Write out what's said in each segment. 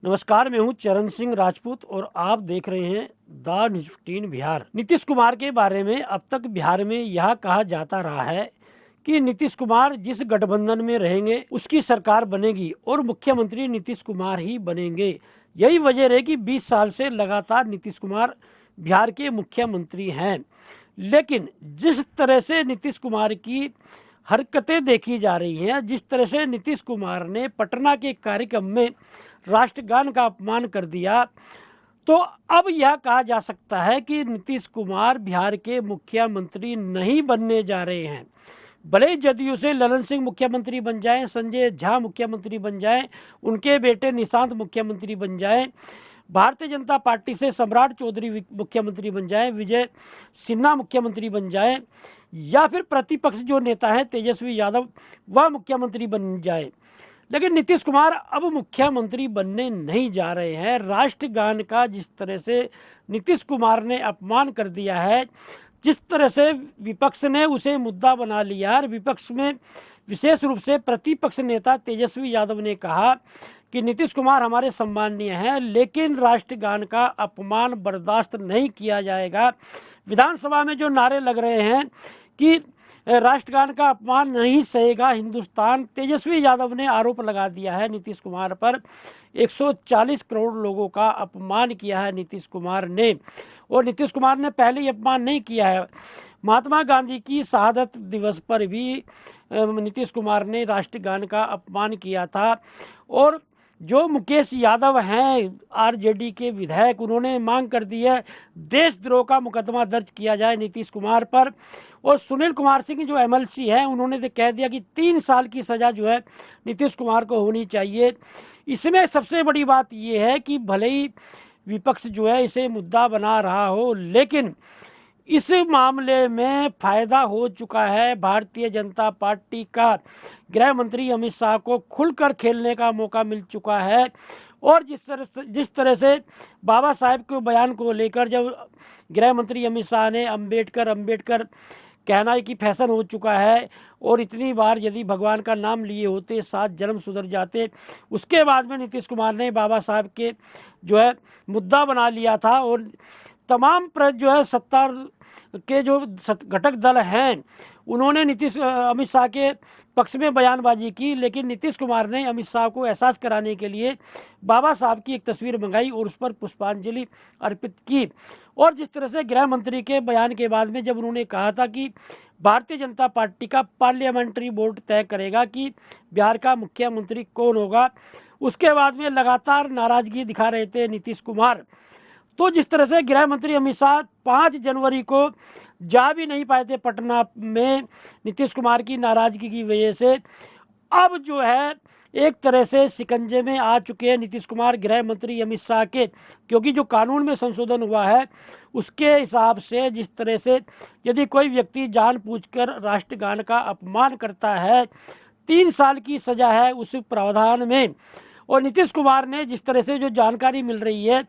नमस्कार, मैं हूं चरण सिंह राजपूत और आप देख रहे हैं द न्यूज 15 बिहार। नीतीश कुमार के बारे में अब तक बिहार में यह कहा जाता रहा है कि नीतीश कुमार जिस गठबंधन में रहेंगे उसकी सरकार बनेगी और मुख्यमंत्री नीतीश कुमार ही बनेंगे। यही वजह है कि 20 साल से लगातार नीतीश कुमार बिहार के मुख्यमंत्री हैं। लेकिन जिस तरह से नीतीश कुमार की हरकतें देखी जा रही हैं, जिस तरह से नीतीश कुमार ने पटना के कार्यक्रम में राष्ट्रगान का अपमान कर दिया, तो अब यह कहा जा सकता है कि नीतीश कुमार बिहार के मुख्यमंत्री नहीं बनने जा रहे हैं। भले ही जदयू से ललन सिंह मुख्यमंत्री बन जाएं, संजय झा मुख्यमंत्री बन जाएं, उनके बेटे निशांत मुख्यमंत्री बन जाएं, भारतीय जनता पार्टी से सम्राट चौधरी मुख्यमंत्री बन जाएं, विजय सिन्हा मुख्यमंत्री बन जाएं, या फिर प्रतिपक्ष जो नेता है तेजस्वी यादव वह मुख्यमंत्री बन जाए, लेकिन नीतीश कुमार अब मुख्यमंत्री बनने नहीं जा रहे हैं। राष्ट्रगान का जिस तरह से नीतीश कुमार ने अपमान कर दिया है, जिस तरह से विपक्ष ने उसे मुद्दा बना लिया, और विपक्ष में विशेष रूप से प्रतिपक्ष नेता तेजस्वी यादव ने कहा कि नीतीश कुमार हमारे सम्माननीय हैं, लेकिन राष्ट्रगान का अपमान बर्दाश्त नहीं किया जाएगा। विधानसभा में जो नारे लग रहे हैं कि राष्ट्रगान का अपमान नहीं सहेगा हिंदुस्तान, तेजस्वी यादव ने आरोप लगा दिया है नीतीश कुमार पर। 140 करोड़ लोगों का अपमान किया है नीतीश कुमार ने, और नीतीश कुमार ने पहले ही अपमान नहीं किया है। महात्मा गांधी की शहादत दिवस पर भी नीतीश कुमार ने राष्ट्रगान का अपमान किया था। और जो मुकेश यादव हैं आरजेडी के विधायक, उन्होंने मांग कर दी है देशद्रोह का मुकदमा दर्ज किया जाए नीतीश कुमार पर। और सुनील कुमार सिंह जो एमएलसी हैं, उन्होंने तो कह दिया कि 3 साल की सज़ा जो है नीतीश कुमार को होनी चाहिए। इसमें सबसे बड़ी बात यह है कि भले ही विपक्ष जो है इसे मुद्दा बना रहा हो, लेकिन इस मामले में फायदा हो चुका है भारतीय जनता पार्टी का। गृह मंत्री अमित शाह को खुलकर खेलने का मौका मिल चुका है। और जिस तरह से बाबा साहेब के बयान को लेकर जब गृह मंत्री अमित शाह ने अंबेडकर कहना है कि फैशन हो चुका है, और इतनी बार यदि भगवान का नाम लिए होते 7 जन्म सुधर जाते, उसके बाद में नीतीश कुमार ने बाबा साहब के जो है मुद्दा बना लिया था। और तमाम जो है सत्ता के जो घटक दल हैं, उन्होंने अमित शाह के पक्ष में बयानबाजी की, लेकिन नीतीश कुमार ने अमित शाह को एहसास कराने के लिए बाबा साहब की एक तस्वीर मंगाई और उस पर पुष्पांजलि अर्पित की। और जिस तरह से गृह मंत्री के बयान के बाद में जब उन्होंने कहा था कि भारतीय जनता पार्टी का पार्लियामेंट्री बोर्ड तय करेगा कि बिहार का मुख्यमंत्री कौन होगा, उसके बाद में लगातार नाराजगी दिखा रहे थे नीतीश कुमार। तो जिस तरह से गृह मंत्री अमित शाह 5 जनवरी को जा भी नहीं पाए थे पटना में नीतीश कुमार की नाराजगी की वजह से, अब जो है एक तरह से शिकंजे में आ चुके हैं नीतीश कुमार गृह मंत्री अमित शाह के, क्योंकि जो कानून में संशोधन हुआ है उसके हिसाब से जिस तरह से यदि कोई व्यक्ति जानबूझकर राष्ट्रगान का अपमान करता है, 3 साल की सजा है उस प्रावधान में। और नीतीश कुमार ने जिस तरह से जो जानकारी मिल रही है,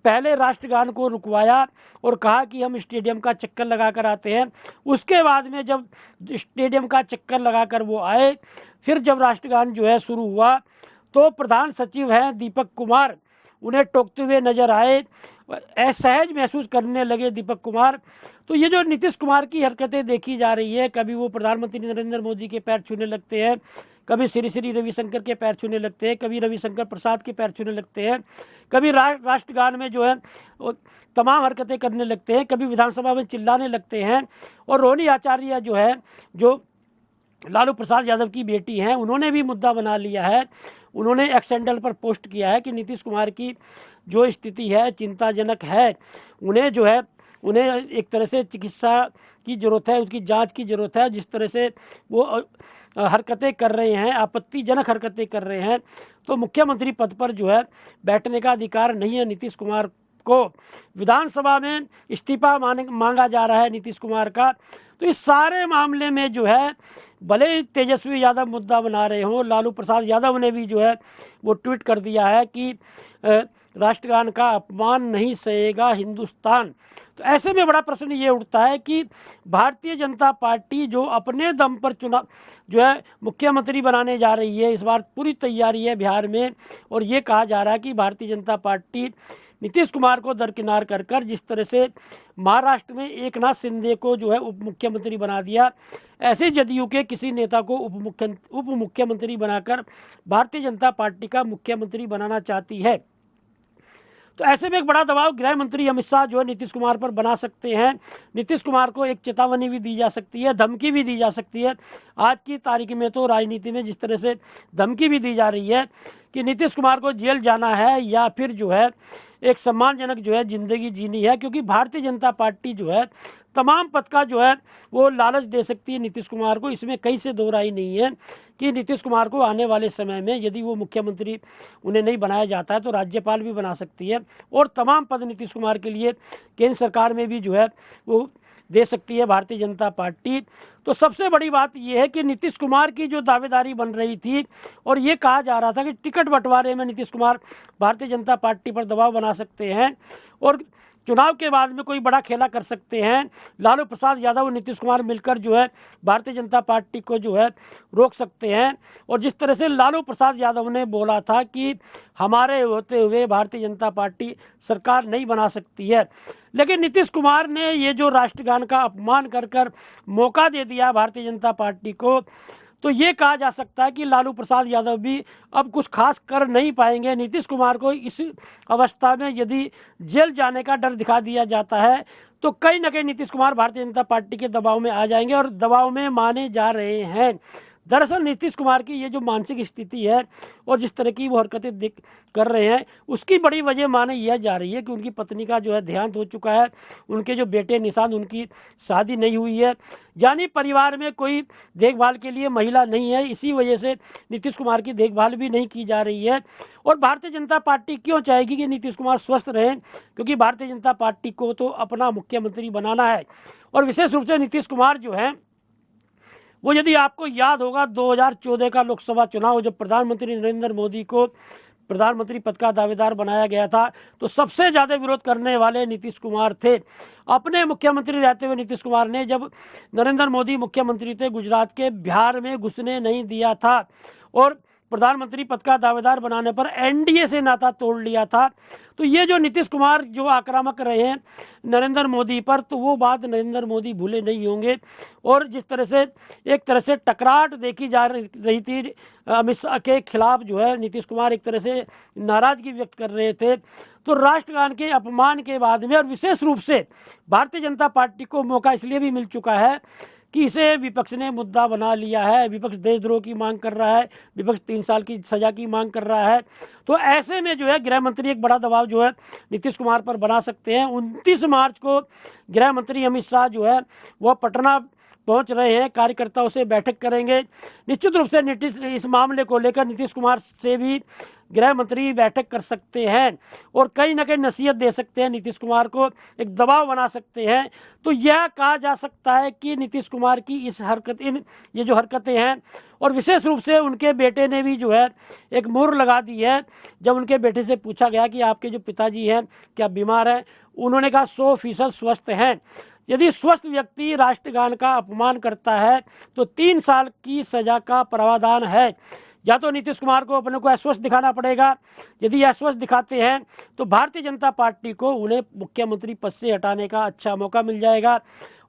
पहले राष्ट्रगान को रुकवाया और कहा कि हम स्टेडियम का चक्कर लगाकर आते हैं। उसके बाद में जब स्टेडियम का चक्कर लगाकर वो आए, फिर जब राष्ट्रगान जो है शुरू हुआ, तो प्रधान सचिव हैं दीपक कुमार, उन्हें टोकते हुए नजर आए, असहज महसूस करने लगे दीपक कुमार। तो ये जो नीतीश कुमार की हरकतें देखी जा रही है, कभी वो प्रधानमंत्री नरेंद्र मोदी के पैर छूने लगते हैं, कभी श्री श्री रविशंकर के पैर छूने लगते हैं, कभी रविशंकर प्रसाद के पैर छूने लगते हैं, कभी राष्ट्रगान में जो है तमाम हरकतें करने लगते हैं, कभी विधानसभा में चिल्लाने लगते हैं। और रोहिणी आचार्य जो है, जो लालू प्रसाद यादव की बेटी हैं, उन्होंने भी मुद्दा बना लिया है। उन्होंने एक्स हैंडल पर पोस्ट किया है कि नीतीश कुमार की जो स्थिति है चिंताजनक है, उन्हें एक तरह से चिकित्सा की ज़रूरत है, उसकी जांच की ज़रूरत है। जिस तरह से वो हरकतें कर रहे हैं, आपत्तिजनक हरकतें कर रहे हैं, तो मुख्यमंत्री पद पर जो है बैठने का अधिकार नहीं है नीतीश कुमार को। विधानसभा में इस्तीफा मांगा जा रहा है नीतीश कुमार का। तो इस सारे मामले में जो है, भले तेजस्वी यादव मुद्दा बना रहे हों, लालू प्रसाद यादव ने भी जो है वो ट्वीट कर दिया है कि राष्ट्रगान का अपमान नहीं सहेगा हिंदुस्तान। तो ऐसे में बड़ा प्रश्न ये उठता है कि भारतीय जनता पार्टी जो अपने दम पर चुनाव जो है मुख्यमंत्री बनाने जा रही है, इस बार पूरी तैयारी है बिहार में, और ये कहा जा रहा है कि भारतीय जनता पार्टी नीतीश कुमार को दरकिनार कर कर जिस तरह से महाराष्ट्र में एकनाथ शिंदे को जो है उप मुख्यमंत्री बना दिया, ऐसे जदयू के किसी नेता को उप मुख्यमंत्री बनाकर भारतीय जनता पार्टी का मुख्यमंत्री बनाना चाहती है। तो ऐसे में एक बड़ा दबाव गृह मंत्री अमित शाह जो है नीतीश कुमार पर बना सकते हैं। नीतीश कुमार को एक चेतावनी भी दी जा सकती है, धमकी भी दी जा सकती है। आज की तारीख में तो राजनीति में जिस तरह से धमकी भी दी जा रही है कि नीतीश कुमार को जेल जाना है या फिर जो है एक सम्मानजनक जो है जिंदगी जीनी है, क्योंकि भारतीय जनता पार्टी जो है तमाम पद का जो है वो लालच दे सकती है नीतीश कुमार को। इसमें कहीं से दो राय नहीं है कि नीतीश कुमार को आने वाले समय में यदि वो मुख्यमंत्री उन्हें नहीं बनाया जाता है तो राज्यपाल भी बना सकती है, और तमाम पद नीतीश कुमार के लिए केंद्र सरकार में भी जो है वो दे सकती है भारतीय जनता पार्टी। तो सबसे बड़ी बात यह है कि नीतीश कुमार की जो दावेदारी बन रही थी और ये कहा जा रहा था कि टिकट बंटवारे में नीतीश कुमार भारतीय जनता पार्टी पर दबाव बना सकते हैं और चुनाव के बाद में कोई बड़ा खेला कर सकते हैं। लालू प्रसाद यादव और नीतीश कुमार मिलकर जो है भारतीय जनता पार्टी को जो है रोक सकते हैं। और जिस तरह से लालू प्रसाद यादव ने बोला था कि हमारे होते हुए भारतीय जनता पार्टी सरकार नहीं बना सकती है, लेकिन नीतीश कुमार ने ये जो राष्ट्रगान का अपमान कर कर मौका दे दिया भारतीय जनता पार्टी को, तो ये कहा जा सकता है कि लालू प्रसाद यादव भी अब कुछ खास कर नहीं पाएंगे। नीतीश कुमार को इस अवस्था में यदि जेल जाने का डर दिखा दिया जाता है तो कहीं ना कहीं नीतीश कुमार भारतीय जनता पार्टी के दबाव में आ जाएंगे और दबाव में माने जा रहे हैं। दरअसल नीतीश कुमार की ये जो मानसिक स्थिति है और जिस तरह की वो हरकतें कर रहे हैं उसकी बड़ी वजह माने यह जा रही है कि उनकी पत्नी का जो है देहांत हो चुका है, उनके जो बेटे निशांत उनकी शादी नहीं हुई है, यानी परिवार में कोई देखभाल के लिए महिला नहीं है। इसी वजह से नीतीश कुमार की देखभाल भी नहीं की जा रही है। और भारतीय जनता पार्टी क्यों चाहेगी कि नीतीश कुमार स्वस्थ रहें, क्योंकि भारतीय जनता पार्टी को तो अपना मुख्यमंत्री बनाना है। और विशेष रूप से नीतीश कुमार जो है वो, यदि आपको याद होगा 2014 का लोकसभा चुनाव जब प्रधानमंत्री नरेंद्र मोदी को प्रधानमंत्री पद का दावेदार बनाया गया था तो सबसे ज़्यादा विरोध करने वाले नीतीश कुमार थे। अपने मुख्यमंत्री रहते हुए नीतीश कुमार ने जब नरेंद्र मोदी मुख्यमंत्री थे गुजरात के, बिहार में घुसने नहीं दिया था और प्रधानमंत्री पद का दावेदार बनाने पर एनडीए से नाता तोड़ लिया था। तो ये जो नीतीश कुमार जो आक्रामक रहे हैं नरेंद्र मोदी पर, तो वो बात नरेंद्र मोदी भूले नहीं होंगे। और जिस तरह से एक तरह से टकराहट देखी जा रही थी अमित शाह के खिलाफ, जो है नीतीश कुमार एक तरह से नाराजगी व्यक्त कर रहे थे। तो राष्ट्रगान के अपमान के बाद में और विशेष रूप से भारतीय जनता पार्टी को मौका इसलिए भी मिल चुका है कि इसे विपक्ष ने मुद्दा बना लिया है। विपक्ष देशद्रोह की मांग कर रहा है, विपक्ष 3 साल की सजा की मांग कर रहा है। तो ऐसे में जो है गृह मंत्री एक बड़ा दबाव जो है नीतीश कुमार पर बना सकते हैं। 29 मार्च को गृह मंत्री अमित शाह जो है वह पटना पहुंच रहे हैं, कार्यकर्ताओं से बैठक करेंगे। निश्चित रूप से नीतीश इस मामले को लेकर नीतीश कुमार से भी गृह मंत्री बैठक कर सकते हैं और कहीं ना कहीं नसीहत दे सकते हैं, नीतीश कुमार को एक दबाव बना सकते हैं। तो यह कहा जा सकता है कि नीतीश कुमार की इस ये जो हरकतें हैं, और विशेष रूप से उनके बेटे ने भी जो है एक मुहर लगा दी है। जब उनके बेटे से पूछा गया कि आपके जो पिताजी हैं क्या बीमार हैं, उन्होंने कहा 100% स्वस्थ हैं। यदि स्वस्थ व्यक्ति राष्ट्रगान का अपमान करता है तो 3 साल की सजा का प्रावधान है। या तो नीतीश कुमार को अपने को अस्वस्थ दिखाना पड़ेगा, यदि अस्वस्थ दिखाते हैं तो भारतीय जनता पार्टी को उन्हें मुख्यमंत्री पद से हटाने का अच्छा मौका मिल जाएगा,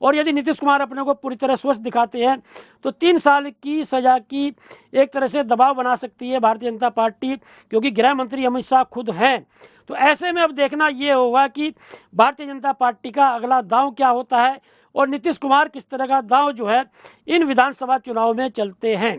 और यदि नीतीश कुमार अपने को पूरी तरह स्वस्थ दिखाते हैं तो 3 साल की सजा की एक तरह से दबाव बना सकती है भारतीय जनता पार्टी, क्योंकि गृह मंत्री अमित शाह खुद हैं। तो ऐसे में अब देखना ये होगा कि भारतीय जनता पार्टी का अगला दांव क्या होता है और नीतीश कुमार किस तरह का दांव जो है इन विधानसभा चुनाव में चलते हैं।